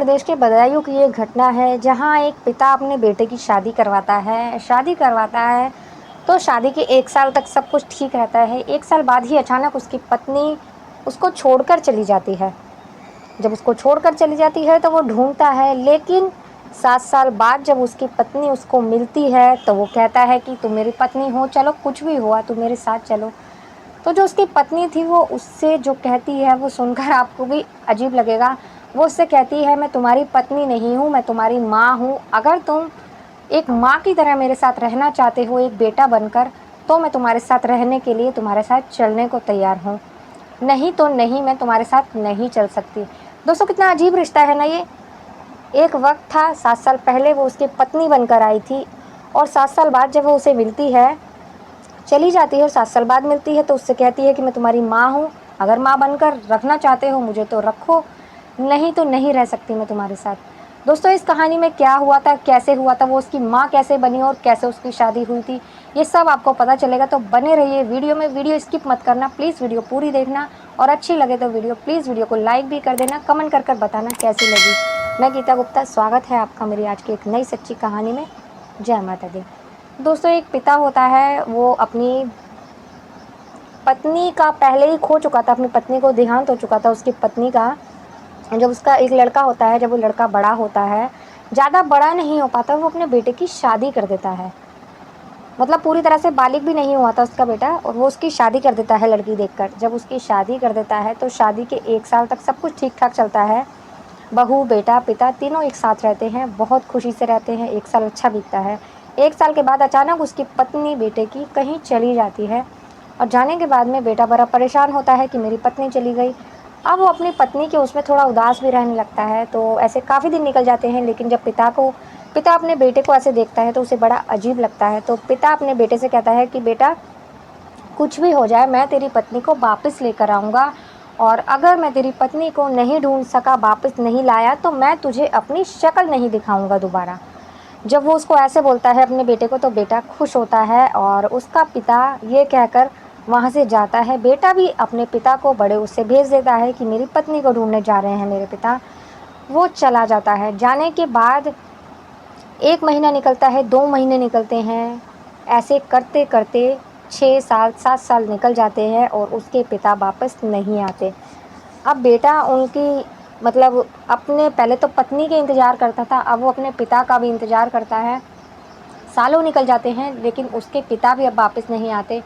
प्रदेश के बदायूं की एक घटना है जहां एक पिता अपने बेटे की शादी करवाता है। तो शादी के 1 साल तक सब कुछ ठीक रहता है। 1 साल बाद ही अचानक उसकी पत्नी उसको छोड़कर चली जाती है। जब उसको छोड़कर चली जाती है तो वो ढूंढता है, लेकिन 7 साल बाद जब उसकी पत्नी उसको मिलती है तो वो कहता है कि तुम मेरी पत्नी हो, चलो कुछ भी हुआ तुम मेरे साथ चलो। तो जो उसकी पत्नी थी वो उससे जो कहती है वो सुनकर आपको भी अजीब लगेगा। वो उससे कहती है, मैं तुम्हारी पत्नी नहीं हूँ, मैं तुम्हारी माँ हूँ। अगर तुम एक माँ की तरह मेरे साथ रहना चाहते हो एक बेटा बनकर, तो मैं तुम्हारे साथ रहने के लिए तुम्हारे साथ चलने को तैयार हूँ, नहीं तो नहीं, मैं तुम्हारे साथ नहीं चल सकती। दोस्तों, कितना अजीब रिश्ता है ना ये। एक वक्त था, 7 साल पहले वो उसकी पत्नी बनकर आई थी, और 7 साल बाद जब वो उसे मिलती है, चली जाती है और 7 साल बाद मिलती है तो उससे कहती है कि मैं तुम्हारी माँ हूँ, अगर माँ बनकर रखना चाहते हो मुझे तो रखो, नहीं तो नहीं रह सकती मैं तुम्हारे साथ। दोस्तों, इस कहानी में क्या हुआ था, कैसे हुआ था, वो उसकी माँ कैसे बनी और कैसे उसकी शादी हुई थी, ये सब आपको पता चलेगा। तो बने रहिए वीडियो में, वीडियो स्किप मत करना, प्लीज़ वीडियो पूरी देखना, और अच्छी लगे तो वीडियो को लाइक भी कर देना, कमेंट कर बताना कैसी लगी। मैं गीता गुप्ता, स्वागत है आपका मेरी आज की एक नई सच्ची कहानी में। जय माता दी। दोस्तों, एक पिता होता है, वो अपनी पत्नी का पहले ही खो चुका था, अपनी पत्नी को देहांत हो चुका था उसकी पत्नी का। जब उसका एक लड़का होता है, जब वो लड़का बड़ा होता है, ज़्यादा बड़ा नहीं हो पाता, वो अपने बेटे की शादी कर देता है। मतलब पूरी तरह से बालिग भी नहीं हुआ था उसका बेटा, और वो उसकी शादी कर देता है लड़की देखकर। जब उसकी शादी कर देता है तो शादी के 1 साल तक सब कुछ ठीक ठाक चलता है। बहू, बेटा, पिता तीनों एक साथ रहते हैं, बहुत खुशी से रहते हैं। 1 साल अच्छा बीतता है। 1 साल के बाद अचानक उसकी पत्नी बेटे की कहीं चली जाती है, और जाने के बाद में बेटा बड़ा परेशान होता है कि मेरी पत्नी चली गई। अब वो अपनी पत्नी के उसमें थोड़ा उदास भी रहने लगता है। तो ऐसे काफ़ी दिन निकल जाते हैं, लेकिन जब पिता अपने बेटे को ऐसे देखता है तो उसे बड़ा अजीब लगता है। तो पिता अपने बेटे से कहता है कि बेटा, कुछ भी हो जाए मैं तेरी पत्नी को वापस लेकर आऊँगा, और अगर मैं तेरी पत्नी को नहीं ढूंढ सका, वापस नहीं लाया, तो मैं तुझे अपनी शक्ल नहीं दिखाऊंगा दोबारा। जब वो उसको ऐसे बोलता है अपने बेटे को, तो बेटा खुश होता है और उसका पिता ये कहकर वहाँ से जाता है। बेटा भी अपने पिता को बड़े उससे भेज देता है कि मेरी पत्नी को ढूंढने जा रहे हैं मेरे पिता। वो चला जाता है। जाने के बाद 1 महीना निकलता है, 2 महीने निकलते हैं, ऐसे करते करते 6 साल 7 साल निकल जाते हैं और उसके पिता वापस नहीं आते। अब बेटा उनकी मतलब अपने पहले तो पत्नी के इंतज़ार करता था, अब वो अपने पिता का भी इंतज़ार करता है। सालों निकल जाते हैं, लेकिन उसके पिता भी अब वापस नहीं आते।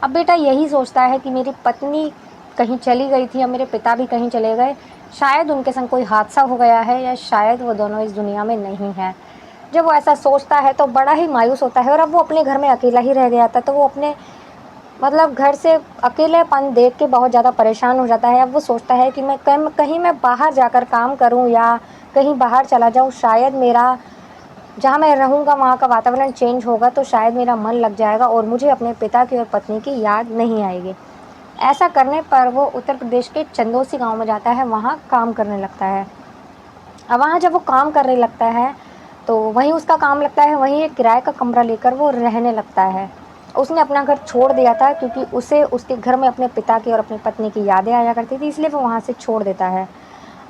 अब बेटा यही सोचता है कि मेरी पत्नी कहीं चली गई थी, अब मेरे पिता भी कहीं चले गए, शायद उनके संग कोई हादसा हो गया है, या शायद वो दोनों इस दुनिया में नहीं हैं। जब वो ऐसा सोचता है तो बड़ा ही मायूस होता है, और अब वो अपने घर में अकेला ही रह गया था, तो वो अपने मतलब घर से अकेलेपन देख के बहुत ज़्यादा परेशान हो जाता है। अब वो सोचता है कि मैं कहीं मैं बाहर जाकर काम करूं, या कहीं बाहर चला जाऊं, शायद मेरा जहाँ मैं रहूँगा वहाँ का वातावरण चेंज होगा, तो शायद मेरा मन लग जाएगा और मुझे अपने पिता की और पत्नी की याद नहीं आएगी। ऐसा करने पर वो उत्तर प्रदेश के चंदौसी गांव में जाता है, वहाँ काम करने लगता है। अब वहाँ जब वो काम करने लगता है तो वहीं उसका काम लगता है, वहीं एक किराए का कमरा लेकर वो रहने लगता है। उसने अपना घर छोड़ दिया था क्योंकि उसे उसके घर में अपने पिता की और अपनी पत्नी की यादें आया करती थी, इसलिए वो वहाँ से छोड़ देता है।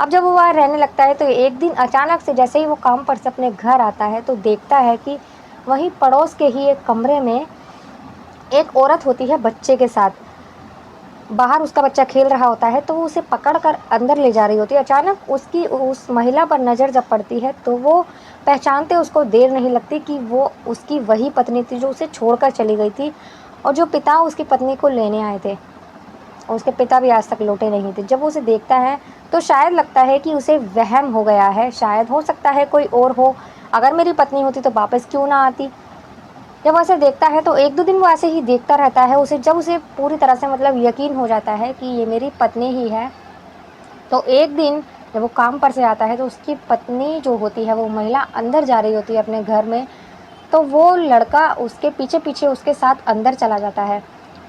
अब जब वो वहाँ रहने लगता है तो एक दिन अचानक से जैसे ही वो काम पर से अपने घर आता है तो देखता है कि वहीं पड़ोस के ही एक कमरे में एक औरत होती है बच्चे के साथ। बाहर उसका बच्चा खेल रहा होता है, तो वो उसे पकड़ कर अंदर ले जा रही होती है। अचानक उसकी उस महिला पर नज़र जब पड़ती है तो वो पहचानते उसको देर नहीं लगती कि वो उसकी वही पत्नी थी जो उसे छोड़कर चली गई थी, और जो पिता उसकी पत्नी को लेने आए थे। उसके पिता भी आज तक लौटे नहीं थे। जब वो उसे देखता है तो शायद लगता है कि उसे वहम हो गया है, शायद हो सकता है कोई और हो, अगर मेरी पत्नी होती तो वापस क्यों ना आती। जब ऐसे देखता है तो 1-2 दिन वो ऐसे ही देखता रहता है उसे। जब उसे पूरी तरह से मतलब यकीन हो जाता है कि ये मेरी पत्नी ही है, तो एक दिन जब वो काम पर से आता है तो उसकी पत्नी जो होती है, वो महिला अंदर जा रही होती है अपने घर में, तो वो लड़का उसके पीछे पीछे उसके साथ अंदर चला जाता है।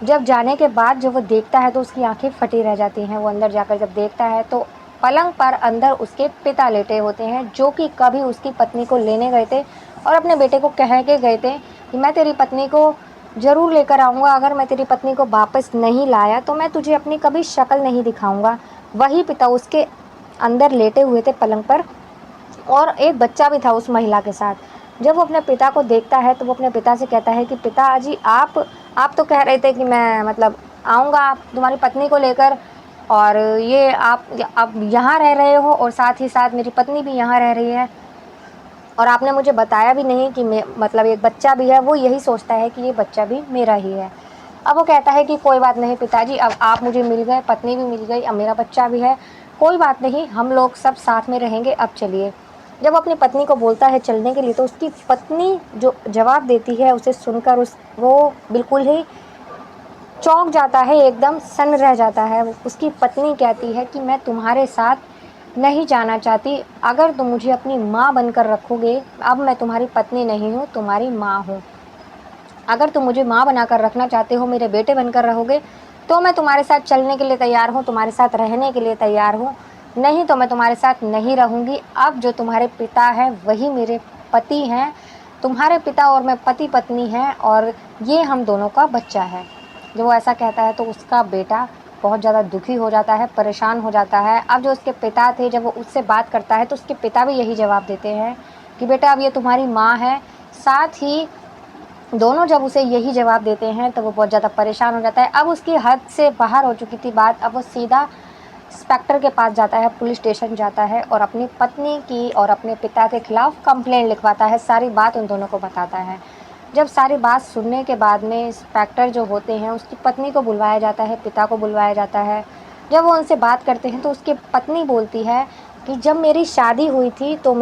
जब जाने के बाद जब वो देखता है तो उसकी आंखें फटी रह जाती हैं। वो अंदर जाकर जब देखता है तो पलंग पर अंदर उसके पिता लेटे होते हैं, जो कि कभी उसकी पत्नी को लेने गए थे और अपने बेटे को कह के गए थे कि मैं तेरी पत्नी को ज़रूर लेकर आऊँगा, अगर मैं तेरी पत्नी को वापस नहीं लाया तो मैं तुझे अपनी कभी शक्ल नहीं दिखाऊँगा। वही पिता उसके अंदर लेटे हुए थे पलंग पर, और एक बच्चा भी था उस महिला के साथ। जब वो अपने पिता को देखता है तो वो अपने पिता से कहता है कि पिताजी आप तो कह रहे थे कि मैं मतलब आऊँगा आप तुम्हारी पत्नी को लेकर, और ये आप यहाँ रह रहे हो और साथ ही साथ मेरी पत्नी भी यहाँ रह रही है, और आपने मुझे बताया भी नहीं कि मैं मतलब एक बच्चा भी है। वो यही सोचता है कि ये बच्चा भी मेरा ही है। अब वो कहता है कि कोई बात नहीं पिताजी, अब आप मुझे मिल गए, पत्नी भी मिल गई, अब मेरा बच्चा भी है, कोई बात नहीं, हम लोग सब साथ में रहेंगे, अब चलिए। जब अपनी पत्नी को बोलता है चलने के लिए तो उसकी पत्नी जो जवाब देती है उसे सुनकर वो बिल्कुल ही चौंक जाता है, एकदम सन्न रह जाता है। उसकी पत्नी कहती है कि मैं तुम्हारे साथ नहीं जाना चाहती, अगर तुम मुझे अपनी माँ बनकर रखोगे, अब मैं तुम्हारी पत्नी नहीं हूँ, तुम्हारी माँ हूँ। अगर तुम मुझे माँ बनाकर रखना चाहते हो, मेरे बेटे बनकर रहोगे, तो मैं तुम्हारे साथ चलने के लिए तैयार हूँ, तुम्हारे साथ रहने के लिए तैयार हूँ, नहीं तो मैं तुम्हारे साथ नहीं रहूँगी। अब जो तुम्हारे पिता हैं वही मेरे पति हैं, तुम्हारे पिता और मैं पति पत्नी हैं, और ये हम दोनों का बच्चा है। जब वो ऐसा कहता है तो उसका बेटा बहुत ज़्यादा दुखी हो जाता है, परेशान हो जाता है। अब जो उसके पिता थे, जब वो उससे बात करता है तो उसके पिता भी यही जवाब देते हैं कि बेटा अब ये तुम्हारी माँ है। साथ ही दोनों जब उसे यही जवाब देते हैं तो वो बहुत ज़्यादा परेशान हो जाता है। अब उसकी हद से बाहर हो चुकी थी बात, अब वो सीधा इंस्पेक्टर के पास जाता है, पुलिस स्टेशन जाता है और अपनी पत्नी की और अपने पिता के खिलाफ कंप्लेंट लिखवाता है, सारी बात उन दोनों को बताता है। जब सारी बात सुनने के बाद में इंस्पेक्टर जो होते हैं उसकी पत्नी को बुलवाया जाता है, पिता को बुलवाया जाता है। जब वो उनसे बात करते हैं तो उसकी पत्नी बोलती है कि जब मेरी शादी हुई थी तो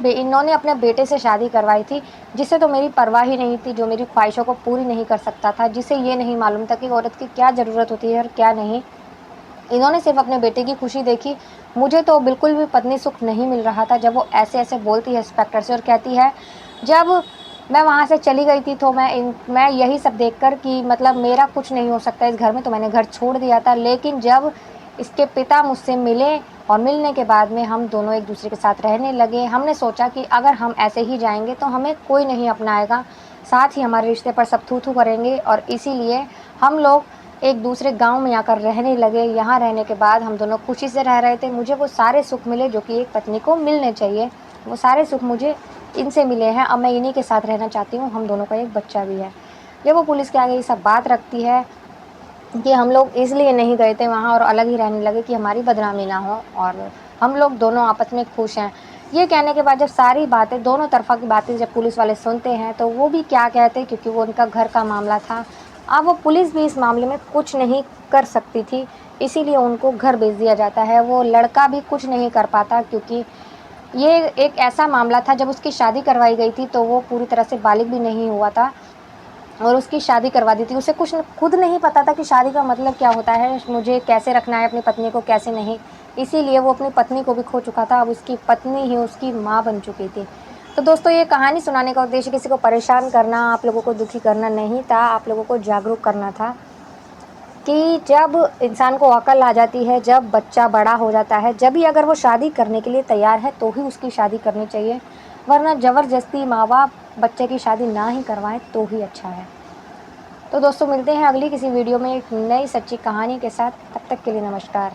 इन्होंने अपने बेटे से शादी करवाई थी, जिसे तो मेरी परवाह ही नहीं थी, जो मेरी ख्वाहिशों को पूरी नहीं कर सकता था, जिसे ये नहीं मालूम था कि औरत की क्या ज़रूरत होती है और क्या नहीं। इन्होंने सिर्फ अपने बेटे की खुशी देखी, मुझे तो बिल्कुल भी पत्नी सुख नहीं मिल रहा था। जब वो ऐसे-ऐसे बोलती है इंस्पेक्टर से और कहती है, जब मैं वहाँ से चली गई थी तो मैं यही सब देखकर कि मतलब मेरा कुछ नहीं हो सकता इस घर में, तो मैंने घर छोड़ दिया था। लेकिन जब इसके पिता मुझसे मिले और मिलने के बाद में हम दोनों एक-दूसरे के साथ रहने लगे, हमने सोचा कि अगर हम ऐसे ही जाएँगे तो हमें कोई नहीं अपनाएगा, साथ ही हमारे रिश्ते पर सब थू-थू करेंगे, और इसीलिए हम लोग एक दूसरे गाँव में आकर रहने लगे। यहाँ रहने के बाद हम दोनों खुशी से रह रहे थे। मुझे वो सारे सुख मिले जो कि एक पत्नी को मिलने चाहिए। वो सारे सुख मुझे इनसे मिले हैं। अब मैं इन्हीं के साथ रहना चाहती हूँ। हम दोनों का एक बच्चा भी है। जब वो पुलिस के आगे ये सब बात रखती है कि हम लोग इसलिए नहीं गए थे वहाँ और अलग ही रहने लगे कि हमारी बदनामी ना हो, और हम लोग दोनों आपस में खुश हैं। ये कहने के बाद जब सारी बातें, दोनों तरफ़ा की बातें जब पुलिस वाले सुनते हैं तो वो भी क्या कहते, क्योंकि वो उनका घर का मामला था। अब वो पुलिस भी इस मामले में कुछ नहीं कर सकती थी, इसीलिए उनको घर भेज दिया जाता है। वो लड़का भी कुछ नहीं कर पाता, क्योंकि ये एक ऐसा मामला था, जब उसकी शादी करवाई गई थी तो वो पूरी तरह से बालिग भी नहीं हुआ था और उसकी शादी करवा दी थी। उसे कुछ खुद नहीं पता था कि शादी का मतलब क्या होता है, मुझे कैसे रखना है अपनी पत्नी को, कैसे नहीं। इसीलिए वो अपनी पत्नी को भी खो चुका था, अब उसकी पत्नी ही उसकी माँ बन चुकी थी। तो दोस्तों, ये कहानी सुनाने का उद्देश्य किसी को परेशान करना, आप लोगों को दुखी करना नहीं था, आप लोगों को जागरूक करना था कि जब इंसान को अकल आ जाती है, जब बच्चा बड़ा हो जाता है, जब भी अगर वो शादी करने के लिए तैयार है तो ही उसकी शादी करनी चाहिए, वरना ज़बरदस्ती माँ-बाप बच्चे की शादी ना ही करवाएं तो ही अच्छा है। तो दोस्तों, मिलते हैं अगली किसी वीडियो में एक नई सच्ची कहानी के साथ। तब तक के लिए नमस्कार।